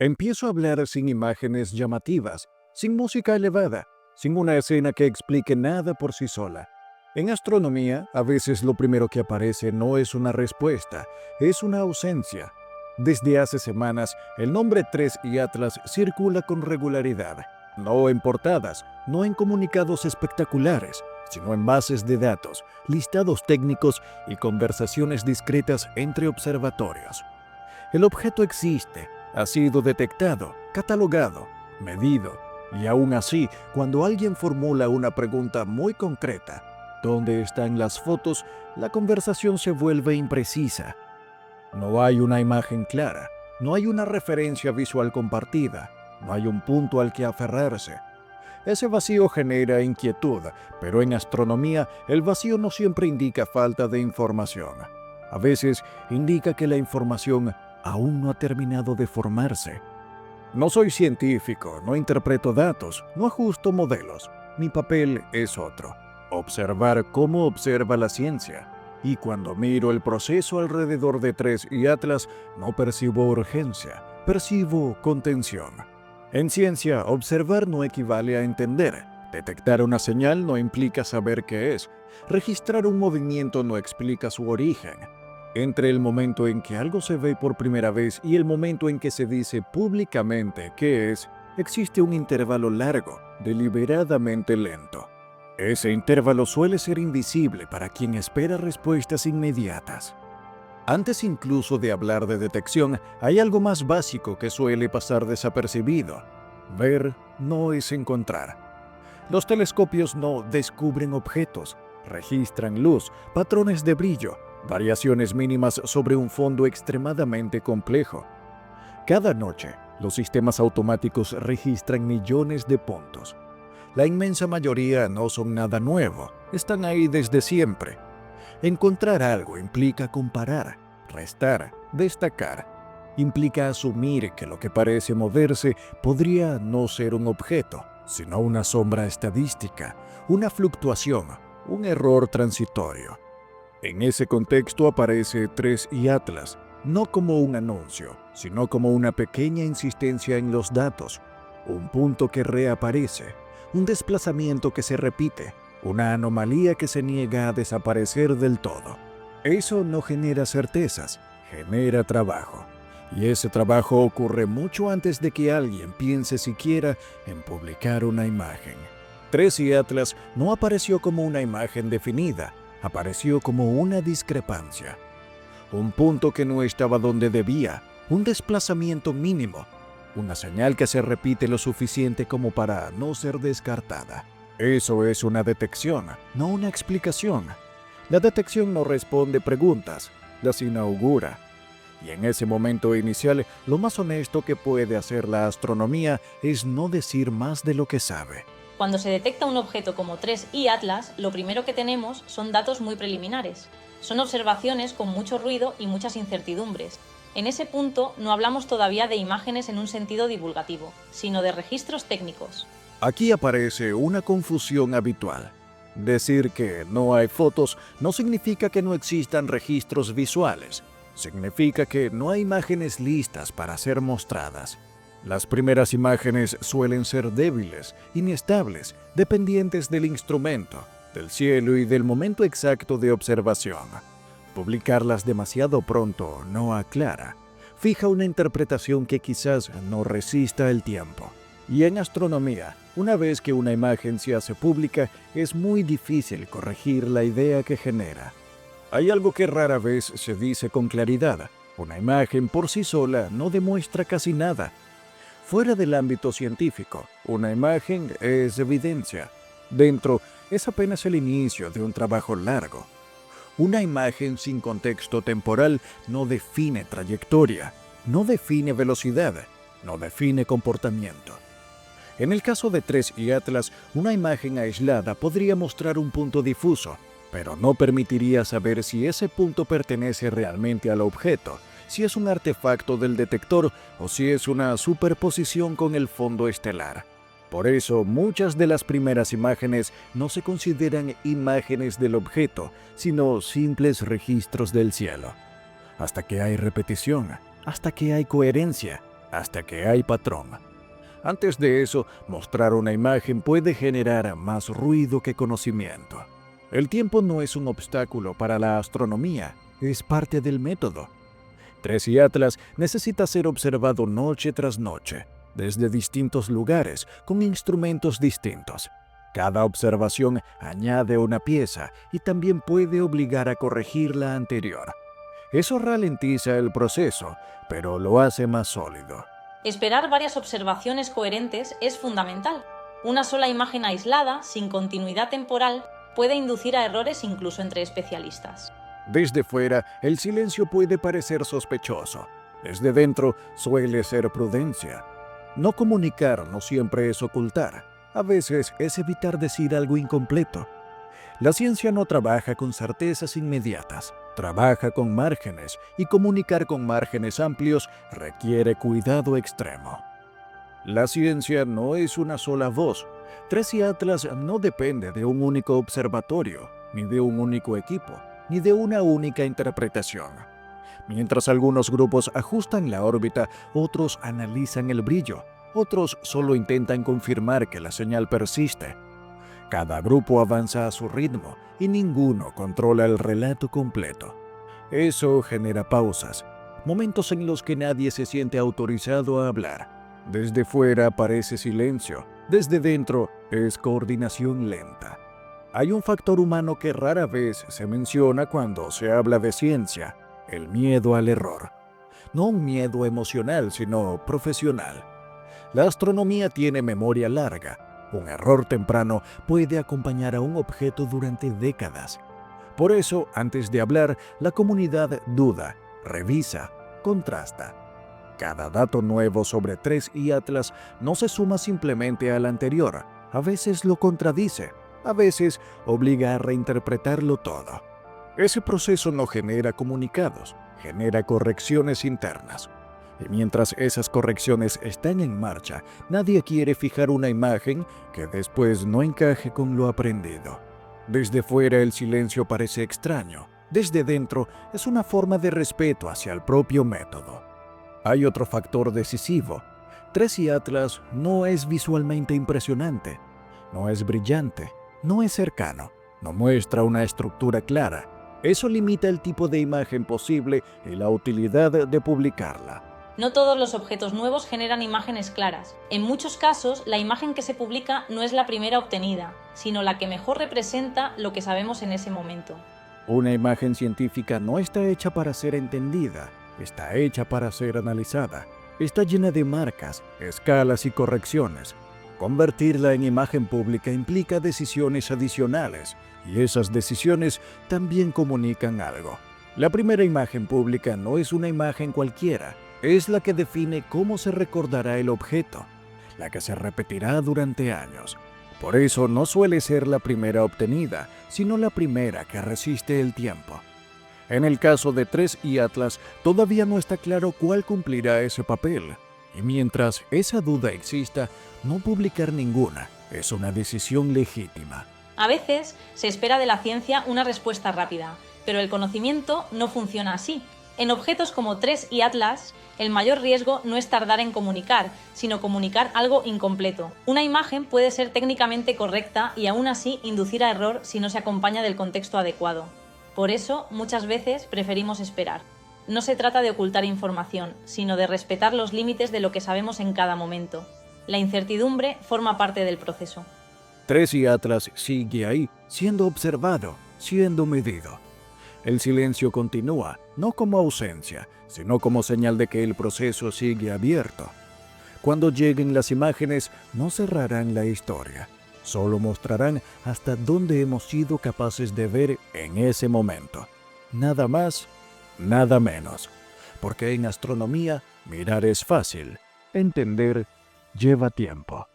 Empiezo a hablar sin imágenes llamativas, sin música elevada, sin una escena que explique nada por sí sola. En astronomía, a veces lo primero que aparece no es una respuesta, es una ausencia. Desde hace semanas, el nombre 3 y Atlas circula con regularidad, no en portadas, no en comunicados espectaculares, sino en bases de datos, listados técnicos y conversaciones discretas entre observatorios. El objeto existe, ha sido detectado, catalogado, medido, y aún así, cuando alguien formula una pregunta muy concreta, ¿dónde están las fotos?, la conversación se vuelve imprecisa. No hay una imagen clara, no hay una referencia visual compartida, no hay un punto al que aferrarse. Ese vacío genera inquietud, pero en astronomía el vacío no siempre indica falta de información. A veces indica que la información aún no ha terminado de formarse. No soy científico, no interpreto datos, no ajusto modelos. Mi papel es otro: observar cómo observa la ciencia. Y cuando miro el proceso alrededor de 3 y Atlas, no percibo urgencia, percibo contención. En ciencia, observar no equivale a entender. Detectar una señal no implica saber qué es. Registrar un movimiento no explica su origen. Entre el momento en que algo se ve por primera vez y el momento en que se dice públicamente qué es, existe un intervalo largo, deliberadamente lento. Ese intervalo suele ser invisible para quien espera respuestas inmediatas. Antes incluso de hablar de detección, hay algo más básico que suele pasar desapercibido. Ver no es encontrar. Los telescopios no descubren objetos, registran luz, patrones de brillo, variaciones mínimas sobre un fondo extremadamente complejo. Cada noche, los sistemas automáticos registran millones de puntos. La inmensa mayoría no son nada nuevo, están ahí desde siempre. Encontrar algo implica comparar, restar, destacar. Implica asumir que lo que parece moverse podría no ser un objeto, sino una sombra estadística, una fluctuación, un error transitorio. En ese contexto aparece 3 y Atlas, no como un anuncio, sino como una pequeña insistencia en los datos, un punto que reaparece, un desplazamiento que se repite, una anomalía que se niega a desaparecer del todo. Eso no genera certezas, genera trabajo. Y ese trabajo ocurre mucho antes de que alguien piense siquiera en publicar una imagen. 3 y Atlas no apareció como una imagen definida, apareció como una discrepancia. Un punto que no estaba donde debía, un desplazamiento mínimo, una señal que se repite lo suficiente como para no ser descartada. Eso es una detección, no una explicación. La detección no responde preguntas, las inaugura. Y en ese momento inicial, lo más honesto que puede hacer la astronomía es no decir más de lo que sabe. Cuando se detecta un objeto como 3 y Atlas, lo primero que tenemos son datos muy preliminares. Son observaciones con mucho ruido y muchas incertidumbres. En ese punto no hablamos todavía de imágenes en un sentido divulgativo, sino de registros técnicos. Aquí aparece una confusión habitual. Decir que no hay fotos no significa que no existan registros visuales. Significa que no hay imágenes listas para ser mostradas. Las primeras imágenes suelen ser débiles, inestables, dependientes del instrumento, del cielo y del momento exacto de observación. Publicarlas demasiado pronto no aclara, fija una interpretación que quizás no resista el tiempo. Y en astronomía, una vez que una imagen se hace pública, es muy difícil corregir la idea que genera. Hay algo que rara vez se dice con claridad: una imagen por sí sola no demuestra casi nada. Fuera del ámbito científico, una imagen es evidencia. Dentro, es apenas el inicio de un trabajo largo. Una imagen sin contexto temporal no define trayectoria, no define velocidad, no define comportamiento. En el caso de 3 y Atlas, una imagen aislada podría mostrar un punto difuso, pero no permitiría saber si ese punto pertenece realmente al objeto, si es un artefacto del detector o si es una superposición con el fondo estelar. Por eso, muchas de las primeras imágenes no se consideran imágenes del objeto, sino simples registros del cielo. Hasta que hay repetición, hasta que hay coherencia, hasta que hay patrón. Antes de eso, mostrar una imagen puede generar más ruido que conocimiento. El tiempo no es un obstáculo para la astronomía, es parte del método. 3i Atlas necesita ser observado noche tras noche, desde distintos lugares, con instrumentos distintos. Cada observación añade una pieza y también puede obligar a corregir la anterior. Eso ralentiza el proceso, pero lo hace más sólido. Esperar varias observaciones coherentes es fundamental. Una sola imagen aislada, sin continuidad temporal, puede inducir a errores incluso entre especialistas. Desde fuera, el silencio puede parecer sospechoso. Desde dentro, suele ser prudencia. No comunicar no siempre es ocultar. A veces es evitar decir algo incompleto. La ciencia no trabaja con certezas inmediatas. Trabaja con márgenes, y comunicar con márgenes amplios requiere cuidado extremo. La ciencia no es una sola voz. 3i Atlas no depende de un único observatorio, ni de un único equipo, ni de una única interpretación. Mientras algunos grupos ajustan la órbita, otros analizan el brillo, otros solo intentan confirmar que la señal persiste. Cada grupo avanza a su ritmo y ninguno controla el relato completo. Eso genera pausas, momentos en los que nadie se siente autorizado a hablar. Desde fuera parece silencio, desde dentro es coordinación lenta. Hay un factor humano que rara vez se menciona cuando se habla de ciencia: el miedo al error. No un miedo emocional, sino profesional. La astronomía tiene memoria larga. Un error temprano puede acompañar a un objeto durante décadas. Por eso, antes de hablar, la comunidad duda, revisa, contrasta. Cada dato nuevo sobre 3i Atlas no se suma simplemente al anterior. A veces lo contradice, a veces obliga a reinterpretarlo todo. Ese proceso no genera comunicados, genera correcciones internas. Y mientras esas correcciones están en marcha, nadie quiere fijar una imagen que después no encaje con lo aprendido. Desde fuera el silencio parece extraño. Desde dentro es una forma de respeto hacia el propio método. Hay otro factor decisivo. 3i Atlas no es visualmente impresionante, no es brillante, no es cercano, no muestra una estructura clara. Eso limita el tipo de imagen posible y la utilidad de publicarla. No todos los objetos nuevos generan imágenes claras. En muchos casos, la imagen que se publica no es la primera obtenida, sino la que mejor representa lo que sabemos en ese momento. Una imagen científica no está hecha para ser entendida, está hecha para ser analizada. Está llena de marcas, escalas y correcciones. Convertirla en imagen pública implica decisiones adicionales, y esas decisiones también comunican algo. La primera imagen pública no es una imagen cualquiera, es la que define cómo se recordará el objeto, la que se repetirá durante años. Por eso no suele ser la primera obtenida, sino la primera que resiste el tiempo. En el caso de 3i Atlas, todavía no está claro cuál cumplirá ese papel. Y mientras esa duda exista, no publicar ninguna es una decisión legítima. A veces se espera de la ciencia una respuesta rápida, pero el conocimiento no funciona así. En objetos como 3i Atlas, el mayor riesgo no es tardar en comunicar, sino comunicar algo incompleto. Una imagen puede ser técnicamente correcta y aún así inducir a error si no se acompaña del contexto adecuado. Por eso, muchas veces preferimos esperar. No se trata de ocultar información, sino de respetar los límites de lo que sabemos en cada momento. La incertidumbre forma parte del proceso. 3i Atlas sigue ahí, siendo observado, siendo medido. El silencio continúa, no como ausencia, sino como señal de que el proceso sigue abierto. Cuando lleguen las imágenes, no cerrarán la historia, solo mostrarán hasta dónde hemos sido capaces de ver en ese momento. Nada más, nada menos. Porque en astronomía, mirar es fácil, entender lleva tiempo.